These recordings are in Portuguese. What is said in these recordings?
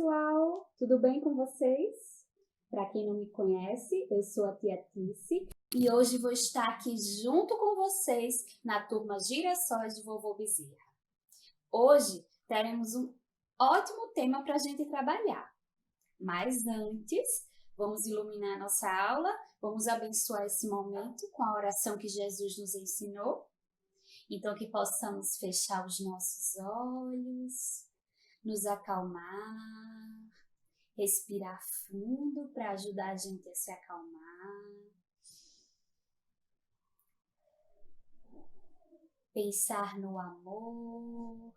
pessoal, tudo bem com vocês? Para quem não me conhece, eu sou a tia Tice e hoje vou estar aqui junto com vocês na turma Girassóis de Vovô Bezerra. Hoje teremos um ótimo tema para a gente trabalhar, mas antes vamos iluminar nossa aula, vamos abençoar esse momento com a oração que Jesus nos ensinou. Então que possamos fechar os nossos olhos, nos acalmar, respirar fundo para ajudar a gente a se acalmar. Pensar no amor,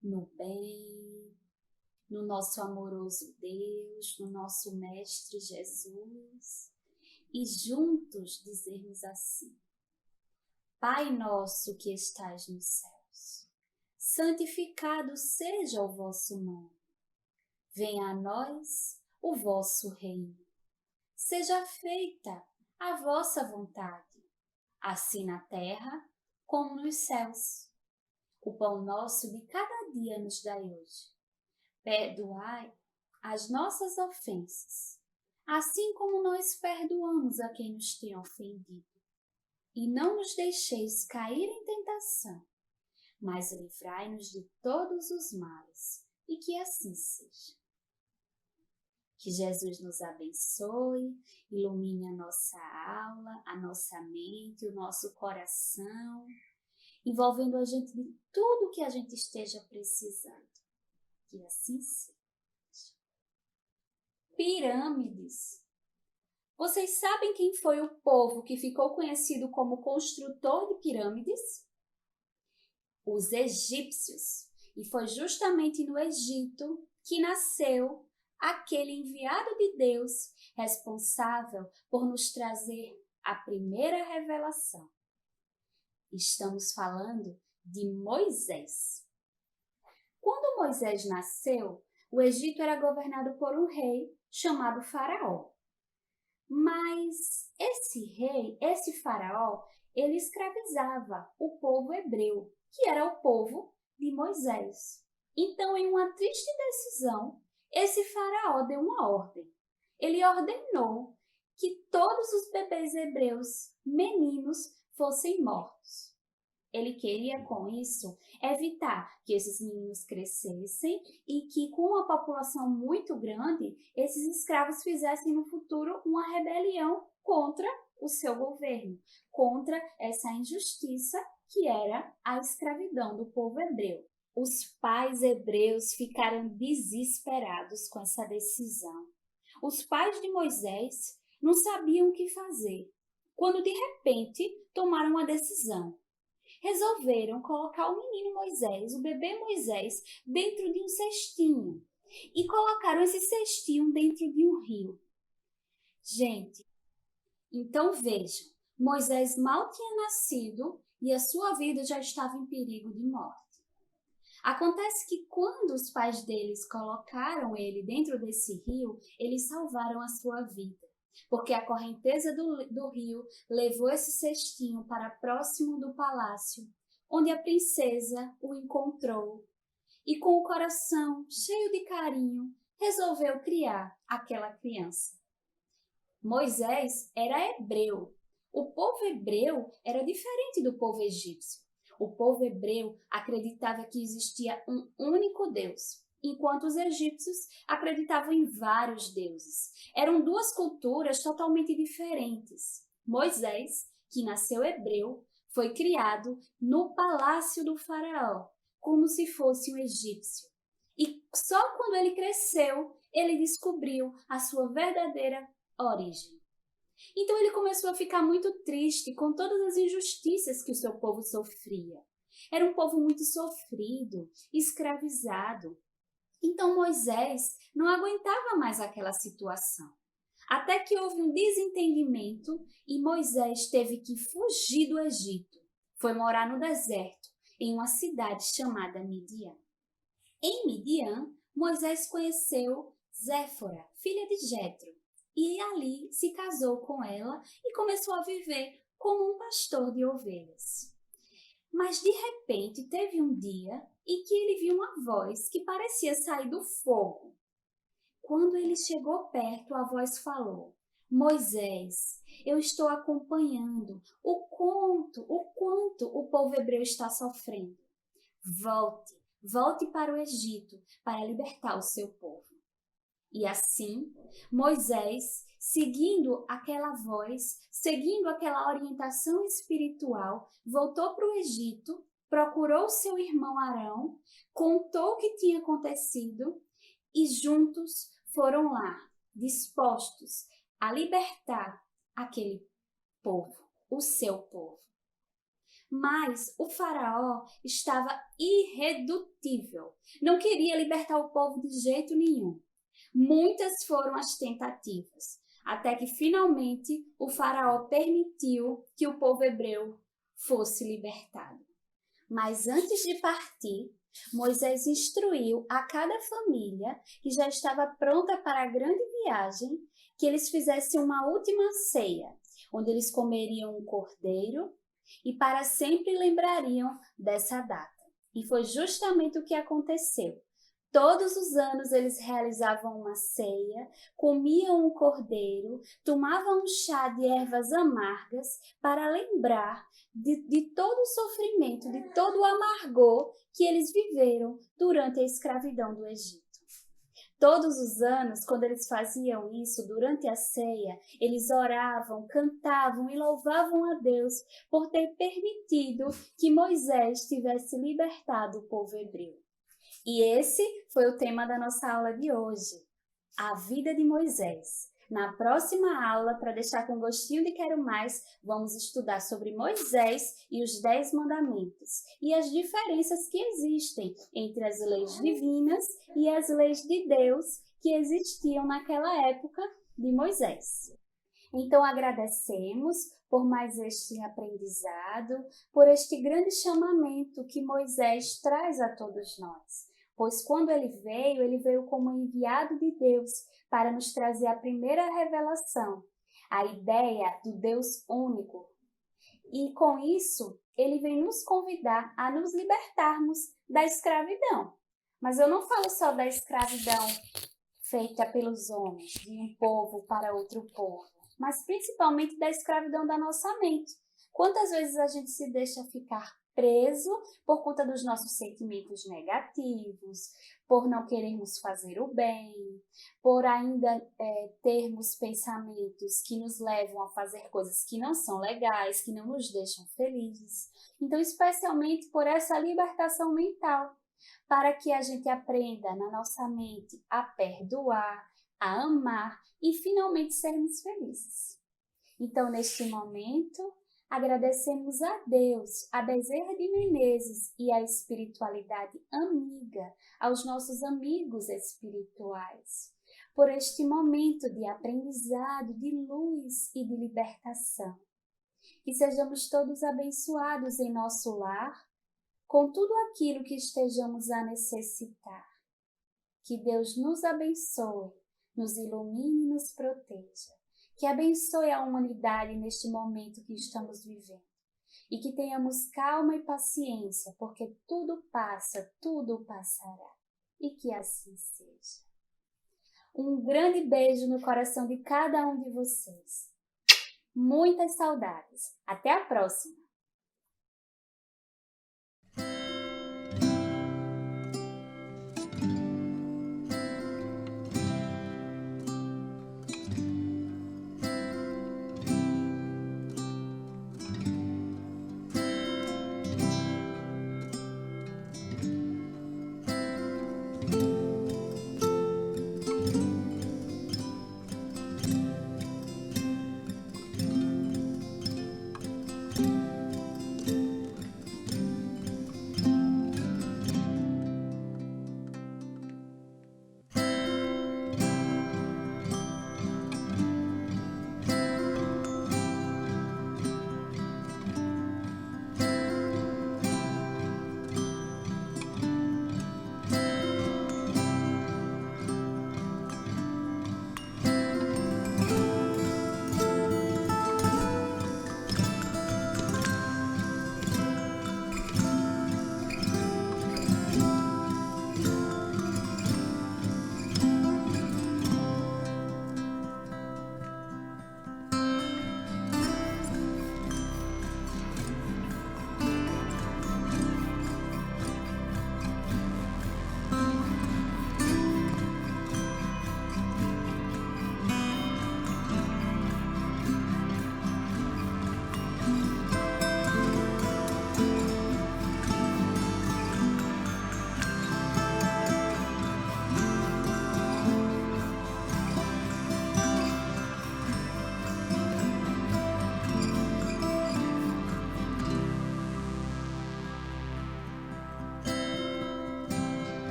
no bem, no nosso amoroso Deus, no nosso Mestre Jesus. E juntos dizermos assim: Pai nosso que estais nos céus, santificado seja o vosso nome. Venha a nós o vosso reino. Seja feita a vossa vontade, assim na terra como nos céus. O pão nosso de cada dia nos dai hoje. Perdoai as nossas ofensas, assim como nós perdoamos a quem nos tem ofendido. E não nos deixeis cair em tentação, mas livrai-nos de todos os males, e que assim seja. Que Jesus nos abençoe, ilumine a nossa aula, a nossa mente, o nosso coração, envolvendo a gente de tudo que a gente esteja precisando. Que assim seja. Pirâmides. Vocês sabem quem foi o povo que ficou conhecido como construtor de pirâmides? Os egípcios. E foi justamente no Egito que nasceu aquele enviado de Deus responsável por nos trazer a primeira revelação. Estamos falando de Moisés. Quando Moisés nasceu, o Egito era governado por um rei chamado Faraó. Mas esse faraó, ele escravizava o povo hebreu, que era o povo de Moisés. Então, em uma triste decisão, esse faraó deu uma ordem. Ele ordenou que todos os bebês hebreus, meninos, fossem mortos. Ele queria, com isso, evitar que esses meninos crescessem e que, com uma população muito grande, esses escravos fizessem no futuro uma rebelião contra o seu governo, contra essa injustiça que era a escravidão do povo hebreu. Os pais hebreus ficaram desesperados com essa decisão. Os pais de Moisés não sabiam o que fazer, quando de repente tomaram uma decisão. Resolveram colocar o menino Moisés, o bebê Moisés, dentro de um cestinho e colocaram esse cestinho dentro de um rio. Gente, então vejam, Moisés mal tinha nascido e a sua vida já estava em perigo de morte. Acontece que quando os pais deles colocaram ele dentro desse rio, eles salvaram a sua vida. Porque a correnteza do rio levou esse cestinho para próximo do palácio, onde a princesa o encontrou e, com o coração cheio de carinho, resolveu criar aquela criança. Moisés era hebreu. O povo hebreu era diferente do povo egípcio. O povo hebreu acreditava que existia um único Deus, enquanto os egípcios acreditavam em vários deuses. Eram duas culturas totalmente diferentes. Moisés, que nasceu hebreu, foi criado no palácio do faraó, como se fosse um egípcio. E só quando ele cresceu, ele descobriu a sua verdadeira origem. Então ele começou a ficar muito triste com todas as injustiças que o seu povo sofria. Era um povo muito sofrido, escravizado. Então Moisés não aguentava mais aquela situação. Até que houve um desentendimento e Moisés teve que fugir do Egito. Foi morar no deserto, em uma cidade chamada Midian. Em Midian, Moisés conheceu Zéfora, filha de Jetro, e ali se casou com ela e começou a viver como um pastor de ovelhas. Mas de repente teve um dia em que ele viu uma voz que parecia sair do fogo. Quando ele chegou perto, a voz falou: Moisés, eu estou acompanhando o quanto o povo hebreu está sofrendo. Volte para o Egito para libertar o seu povo. E assim, Moisés, seguindo aquela voz, seguindo aquela orientação espiritual, voltou para o Egito, procurou seu irmão Arão, contou o que tinha acontecido e juntos foram lá, dispostos a libertar aquele povo, o seu povo. Mas o faraó estava irredutível, não queria libertar o povo de jeito nenhum. Muitas foram as tentativas, até que finalmente o faraó permitiu que o povo hebreu fosse libertado. Mas antes de partir, Moisés instruiu a cada família que já estava pronta para a grande viagem que eles fizessem uma última ceia, onde eles comeriam um cordeiro e para sempre lembrariam dessa data. E foi justamente o que aconteceu. Todos os anos eles realizavam uma ceia, comiam um cordeiro, tomavam um chá de ervas amargas para lembrar de todo o sofrimento, de todo o amargor que eles viveram durante a escravidão do Egito. Todos os anos, quando eles faziam isso, durante a ceia, eles oravam, cantavam e louvavam a Deus por ter permitido que Moisés tivesse libertado o povo hebreu. E esse foi o tema da nossa aula de hoje, a vida de Moisés. Na próxima aula, para deixar com gostinho de quero mais, vamos estudar sobre Moisés e os 10 mandamentos e as diferenças que existem entre as leis divinas e as leis de Deus que existiam naquela época de Moisés. Então agradecemos por mais este aprendizado, por este grande chamamento que Moisés traz a todos nós. Pois quando ele veio como enviado de Deus para nos trazer a primeira revelação, a ideia do Deus único. E com isso, ele vem nos convidar a nos libertarmos da escravidão. Mas eu não falo só da escravidão feita pelos homens, de um povo para outro povo, mas principalmente da escravidão da nossa mente. Quantas vezes a gente se deixa ficar preso por conta dos nossos sentimentos negativos, por não querermos fazer o bem, por ainda termos pensamentos que nos levam a fazer coisas que não são legais, que não nos deixam felizes. Então, especialmente por essa libertação mental, para que a gente aprenda na nossa mente a perdoar, a amar e finalmente sermos felizes. Então, neste momento, agradecemos a Deus, a Bezerra de Menezes e a espiritualidade amiga, aos nossos amigos espirituais, por este momento de aprendizado, de luz e de libertação. Que sejamos todos abençoados em nosso lar, com tudo aquilo que estejamos a necessitar. Que Deus nos abençoe, nos ilumine e nos proteja. Que abençoe a humanidade neste momento que estamos vivendo. E que tenhamos calma e paciência, porque tudo passa, tudo passará. E que assim seja. Um grande beijo no coração de cada um de vocês. Muitas saudades. Até a próxima!